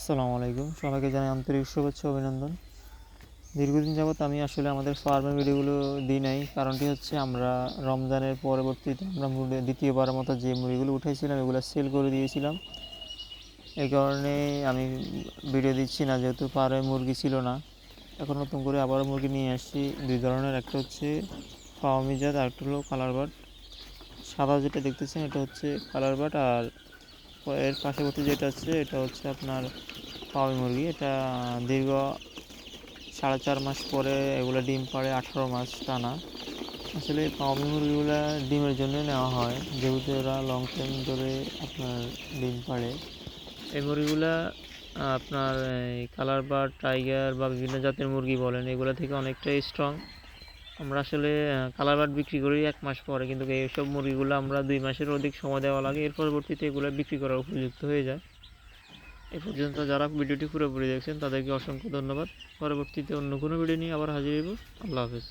আসসালামু আলাইকুম, সবাইকে জানাই আন্তরিক শুভেচ্ছা অভিনন্দন। দীর্ঘদিন যাবৎ আমি আসলে আমাদের ফার্মের ভিডিওগুলো দিই নাই। কারণটি হচ্ছে আমরা রমজানের পরবর্তীতে আমরা দ্বিতীয়বারের মতো যে মুরগিগুলো উঠেছিলাম এগুলো সেল করে দিয়েছিলাম। এই কারণে আমি ভিডিও দিচ্ছি না, যেহেতু ফার্মে মুরগি ছিল না। এখন নতুন করে আবারও মুরগি নিয়ে আসছি দুই ধরনের, একটা হচ্ছে ফাওমি জাত আর একটা হলো কালার বার্ড। সাদা যেটা দেখতেছেন এটা হচ্ছে কালার বার্ড, আর এর পাশাপাশি যেটা আছে এটা হচ্ছে আপনার ফাওমি মুরগি। এটা দীর্ঘ 4.5 মাস পরে এগুলো ডিম পাড়ে 18 মাস টানা। আসলে ফাওমি মুরগিগুলো ডিমের জন্য নেওয়া হয়, যেহেতু এরা লং টাইম ধরে আপনার ডিম পাড়ে। এই মুরগিগুলা আপনার কালার বা টাইগার বা বিভিন্ন জাতের মুরগি বলেন, এগুলো থেকে অনেকটাই স্ট্রং। আমরা আসলে কালার বার্ড বিক্রি করি 1 মাস পরে, কিন্তু এইসব মুরগিগুলো আমরা 2 মাসের অধিক সময় দেওয়া লাগে, এর পরবর্তীতে এগুলো বিক্রি করার উপযুক্ত হয়ে যায়। এ পর্যন্ত যারা ভিডিওটি পুরোপুরি দেখছেন তাদেরকে অসংখ্য ধন্যবাদ। পরবর্তীতে অন্য কোনো ভিডিও নিয়ে আবার হাজির হইব। আল্লাহ হাফেজ।